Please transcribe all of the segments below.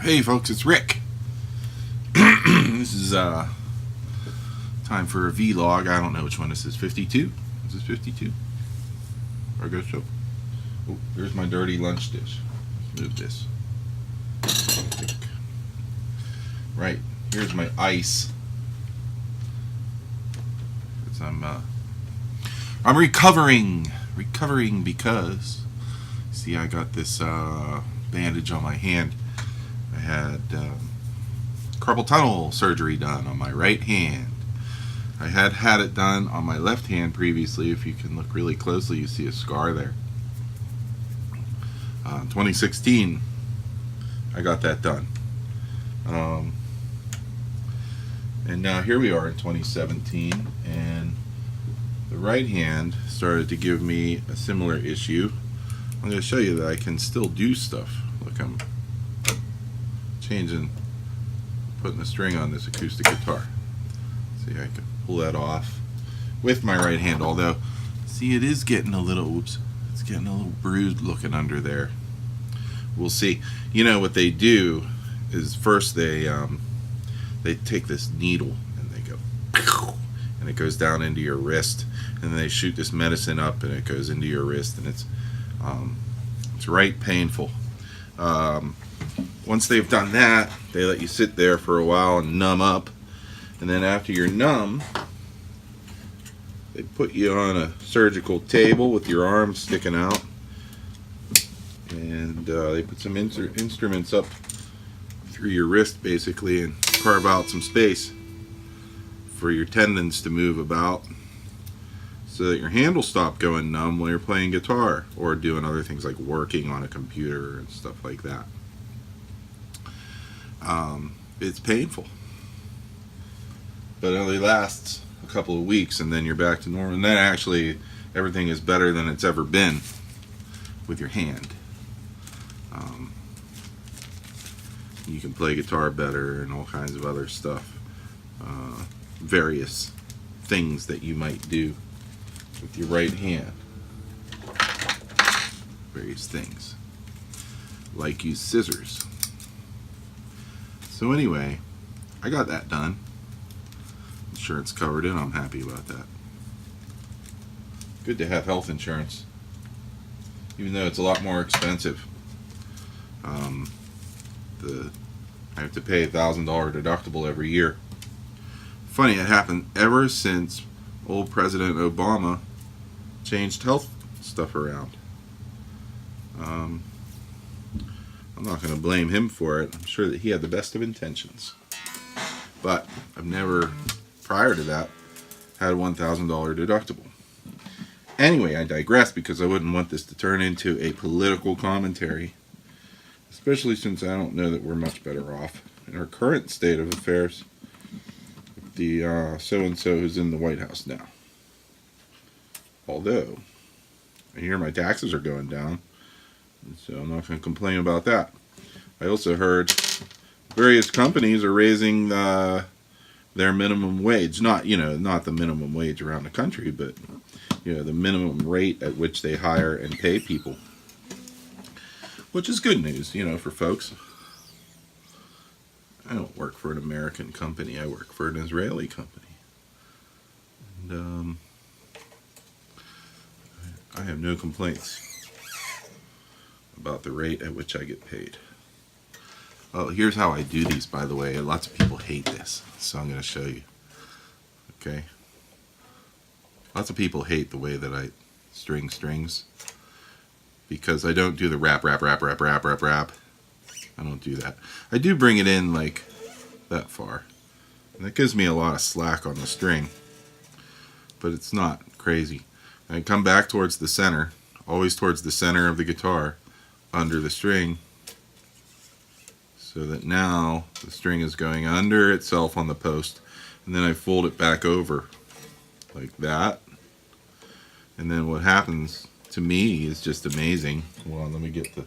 Hey folks, it's Rick. This is time for a vlog. I don't know which one this is. 52? Is this 52? Or go so. Oh, there's my dirty lunch dish. Let's move this. Right. Here's my ice. I'm recovering because see, I got this bandage on my hand. I had carpal tunnel surgery done on my right hand. I had it done on my left hand previously. If you can look really closely, you see a scar there. 2016, I got that done. And now here we are in 2017, and the right hand started to give me a similar issue. I'm going to show you that I can still do stuff. Look, I'm putting the string on this acoustic guitar. See, I can pull that off with my right hand, although, see, it is getting a little, it's getting a little bruised looking under there. We'll see. You know, what they do is first they take this needle and they go, and it goes down into your wrist, and then they shoot this medicine up and it goes into your wrist, and it's right painful. Once they've done that, they let you sit there for a while and numb up, and then after you're numb, they put you on a surgical table with your arms sticking out, and they put some instruments up through your wrist basically and carve out some space for your tendons to move about so that your hand will stop going numb when you're playing guitar or doing other things like working on a computer and stuff like that. It's painful, but it only lasts a couple of weeks and then you're back to normal, and then actually everything is better than it's ever been with your hand. You can play guitar better and all kinds of other stuff, various things that you might do with your right hand, various things like use scissors. So anyway, I got that done. Insurance covered it. I'm happy about that. Good to have health insurance, even though it's a lot more expensive. I have to pay $1,000 deductible every year. Funny, it happened ever since old President Obama changed health stuff around. I'm not going to blame him for it. I'm sure that he had the best of intentions. But I've never, prior to that, had a $1,000 deductible. Anyway, I digress because I wouldn't want this to turn into a political commentary, especially since I don't know that we're much better off in our current state of affairs with the so-and-so who's in the White House now. Although, I hear my taxes are going down, so I'm not going to complain about that. I also heard various companies are raising their minimum wage. Not the minimum wage around the country, but the minimum rate at which they hire and pay people. Which is good news, for folks. I don't work for an American company. I work for an Israeli company. And I have no complaints about the rate at which I get paid. Oh, here's how I do these, by the way. Lots of people hate this, so I'm going to show you. Okay? Lots of people hate the way that I string strings because I don't do the rap. I don't do that. I do bring it in like that far, and that gives me a lot of slack on the string, but it's not crazy. I come back towards the center, always towards the center of the guitar, under the string, so that now the string is going under itself on the post, and then I fold it back over like that, and then what happens to me is just amazing. Well, let me get the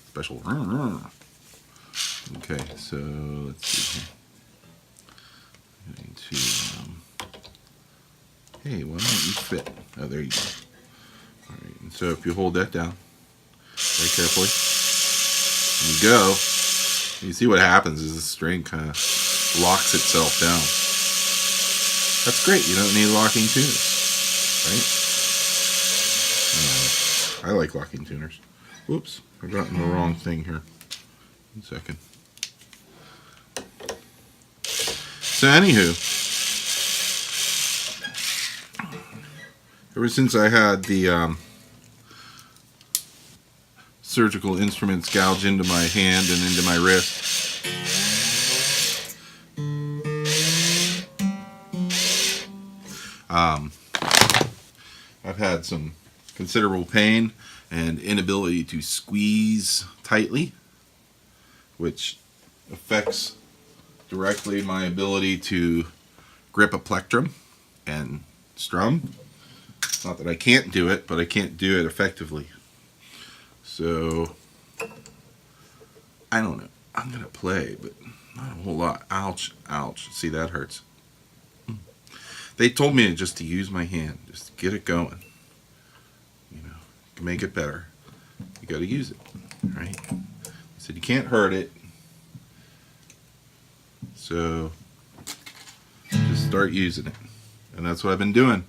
special. Okay, so let's see here. Going to hey, why don't you fit? Oh, there you go. Alright, and so if you hold that down, very carefully. There you go. You see what happens is the string kind of locks itself down. That's great. You don't need locking tuners, right? I like locking tuners. Whoops, I've gotten the wrong thing here. 1 second. So anywho, ever since I had the surgical instruments gouged into my hand and into my wrist, I've had some considerable pain and inability to squeeze tightly, which affects directly my ability to grip a plectrum and strum. It's not that I can't do it, but I can't do it effectively. So, I don't know. I'm going to play, but not a whole lot. Ouch, ouch. See, that hurts. They told me just to use my hand, just to get it going. You know, to make it better. You got to use it, right? They said you can't hurt it. So, just start using it. And that's what I've been doing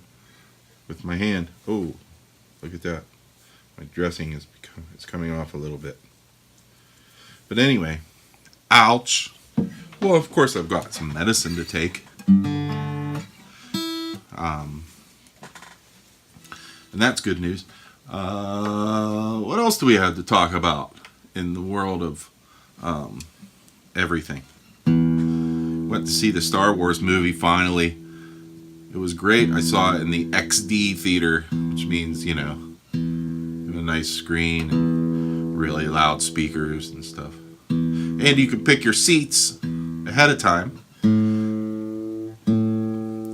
with my hand. Oh, look at that. My dressing is coming off a little bit. But anyway, ouch. Well, of course I've got some medicine to take. And that's good news. What else do we have to talk about in the world of everything? Went to see the Star Wars movie finally. It was great. I saw it in the XD theater, which means, you know, a nice screen and really loud speakers and stuff. And you could pick your seats ahead of time.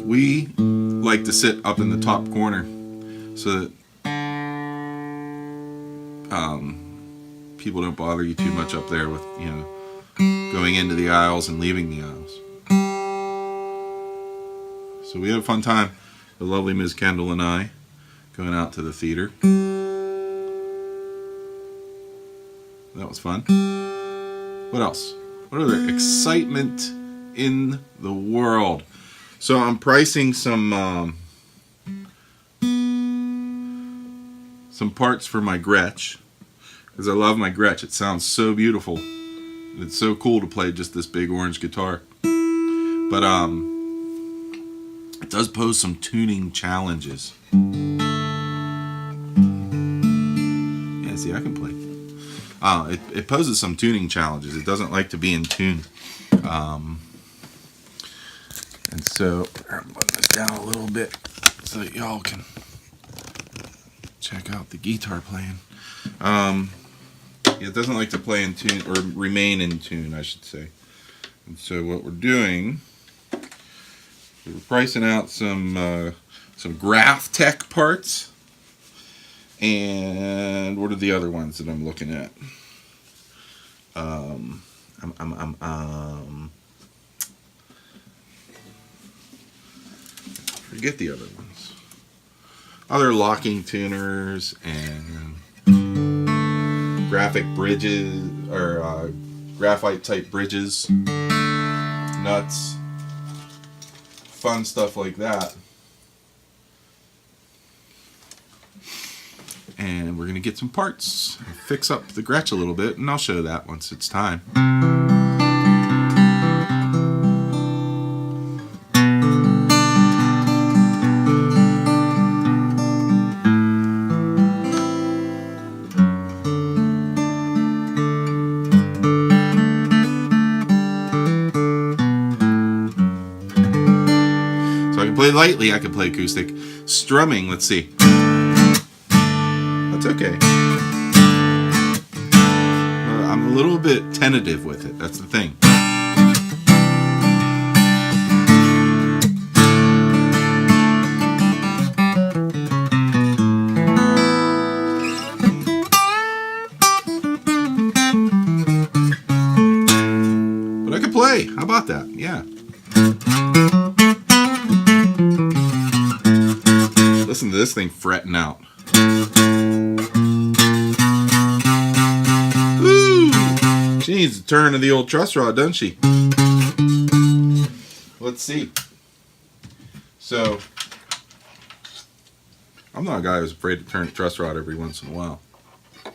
We like to sit up in the top corner so that people don't bother you too much up there with, you know, going into the aisles and leaving the aisles. So we had a fun time, the lovely Ms. Kendall and I, going out to the theater. That was fun. What else? What other excitement in the world? So I'm pricing some parts for my Gretsch, because I love my Gretsch. It sounds so beautiful. It's so cool to play just this big orange guitar. But it does pose some tuning challenges. Yeah, see, I can play. It poses some tuning challenges. It doesn't like to be in tune. And so I'm putting this down a little bit so that y'all can check out the guitar playing. It doesn't like to play in tune, or remain in tune, I should say. And so what we're doing, we're pricing out some Graph Tech parts. And what are the other ones that I'm looking at? Forget the other ones. Other locking tuners and graphic bridges, or graphite type bridges, nuts, fun stuff like that. And we're going to get some parts, fix up the Gretsch a little bit, and I'll show that once it's time. So I can play lightly, I can play acoustic. Strumming, let's see. That's okay. I'm a little bit tentative with it. That's the thing. But I can play. How about that? Yeah. Listen to this thing fretting out. She needs to turn to the old truss rod, doesn't she? Let's see. So, I'm not a guy who's afraid to turn the truss rod every once in a while. In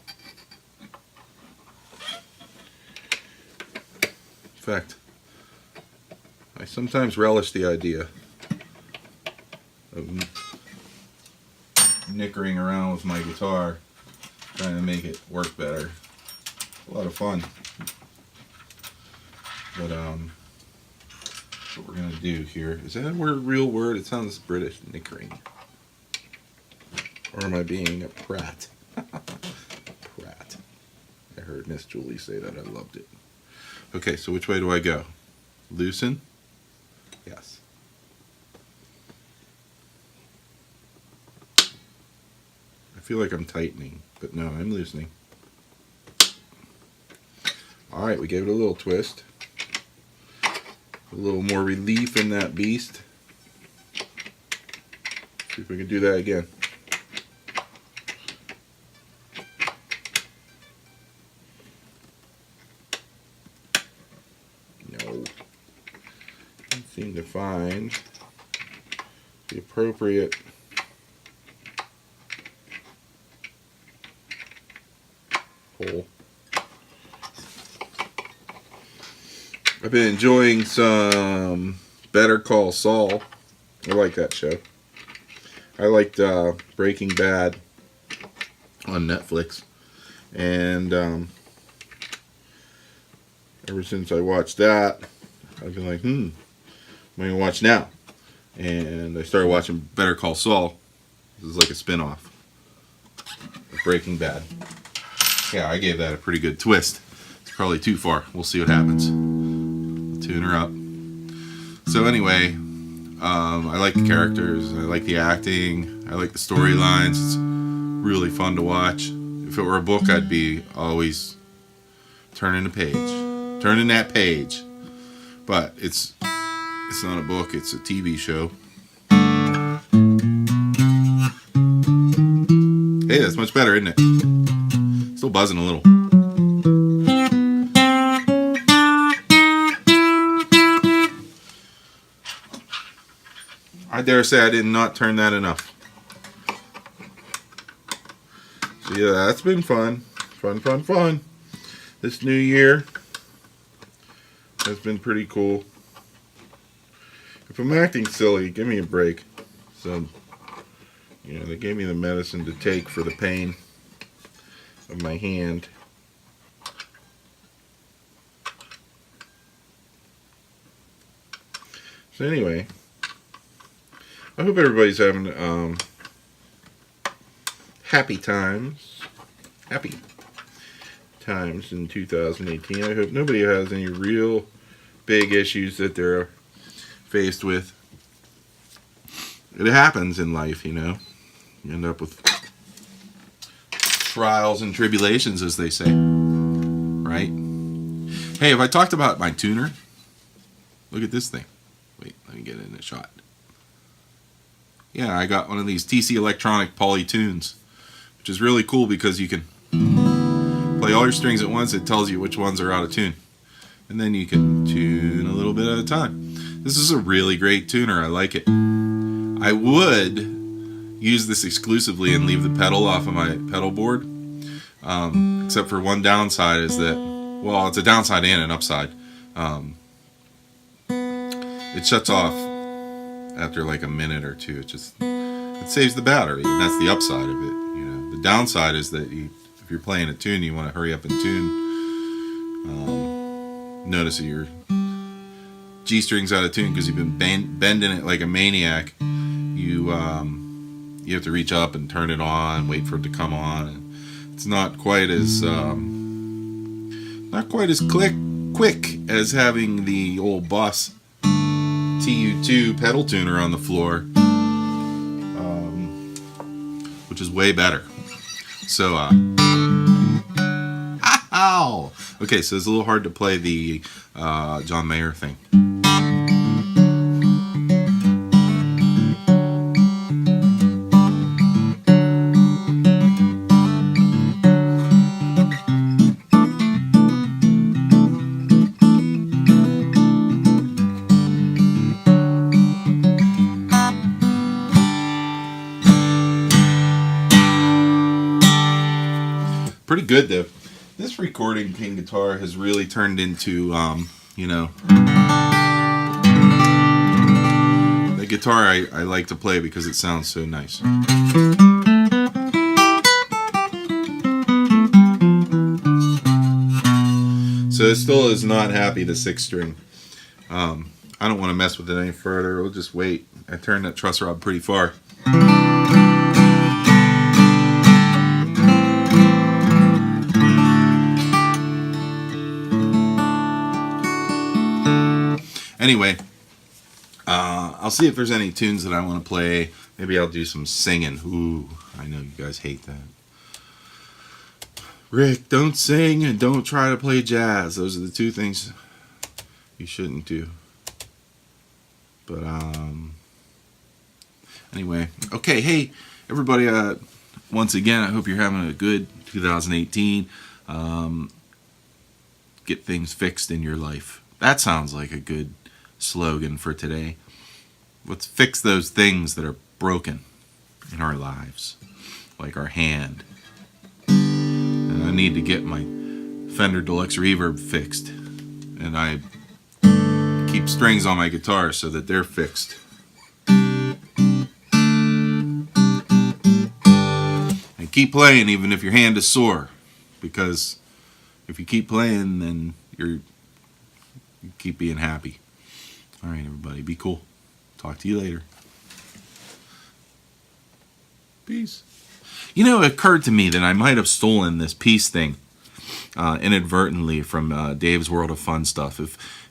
fact, I sometimes relish the idea of nickering around with my guitar, trying to make it work better. A lot of fun. But what we're gonna do here, is that a real word? It sounds British, nickering. Or am I being a prat? Prat. I heard Miss Julie say that. I loved it. Okay, so which way do I go? Loosen? Yes. I feel like I'm tightening, but no, I'm loosening. Alright, we gave it a little twist. A little more relief in that beast. See if we can do that again. No. Can't seem to find the appropriate hole. I've been enjoying some Better Call Saul. I like that show. I liked Breaking Bad on Netflix. And ever since I watched that, I've been like, what am I going to watch now? And I started watching Better Call Saul. This is like a spin-off of Breaking Bad. Yeah, I gave that a pretty good twist. It's probably too far. We'll see what happens. Tune her up. So anyway, I like the characters. I like the acting. I like the storylines. It's really fun to watch. If it were a book, I'd be always turning that page. But it's not a book. It's a TV show. Hey, that's much better, isn't it? Still buzzing a little. I dare say I did not turn that enough. So yeah, that's been fun. Fun. This new year has been pretty cool. If I'm acting silly, give me a break. So, you know, they gave me the medicine to take for the pain of my hand. So anyway, I hope everybody's having happy times in 2018. I hope nobody has any real big issues that they're faced with. It happens in life, you know. You end up with trials and tribulations, as they say. Right? Hey, have I talked about my tuner? Look at this thing. Wait, let me get it in a shot. Yeah, I got one of these TC Electronic Poly tunes, which is really cool because you can play all your strings at once. It tells you which ones are out of tune. And then you can tune a little bit at a time. This is a really great tuner. I like it. I would use this exclusively and leave the pedal off of my pedal board. Except for one downside is that, well, it's a downside and an upside. It shuts off after like a minute or two. It saves the battery, and that's the upside of it. You know, the downside is that if you're playing a tune, you want to hurry up and tune. Notice that your G string's out of tune because you've been bending it like a maniac. You have to reach up and turn it on, wait for it to come on. And it's not quite as quick as having the old Boss TU2 pedal tuner on the floor, which is way better. So, ow! Okay, so it's a little hard to play the John Mayer thing. Pretty good though. This recording King guitar has really turned into, the guitar I like to play because it sounds so nice. So it still is not happy, the 6th string. I don't want to mess with it any further. We'll just wait. I turned that truss rod pretty far. Anyway, I'll see if there's any tunes that I want to play. Maybe I'll do some singing. Ooh, I know you guys hate that. Rick, don't sing and don't try to play jazz. Those are the 2 things you shouldn't do. But anyway, okay, hey everybody, once again I hope you're having a good 2018. Get things fixed in your life. That sounds like a good slogan for today. Let's fix those things that are broken in our lives, like our hand. And I need to get my Fender Deluxe Reverb fixed, and I keep strings on my guitar so that they're fixed. And keep playing even if your hand is sore, because if you keep playing, then you keep being happy. All right, everybody, be cool. Talk to you later. Peace. You know, it occurred to me that I might have stolen this peace thing inadvertently from Dave's World of Fun Stuff.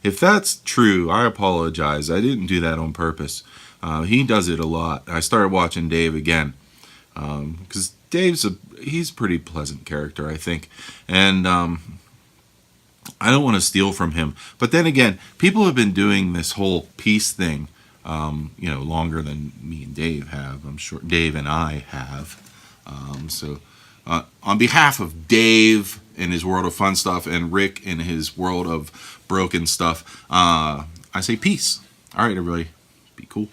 If that's true, I apologize. I didn't do that on purpose. He does it a lot. I started watching Dave again because he's a pretty pleasant character, I think, and I don't want to steal from him. But then again, people have been doing this whole peace thing, longer than me and Dave have. I'm sure Dave and I have. So on behalf of Dave in his World of Fun Stuff and Rick in his World of Broken Stuff, I say peace. All right, everybody, be cool.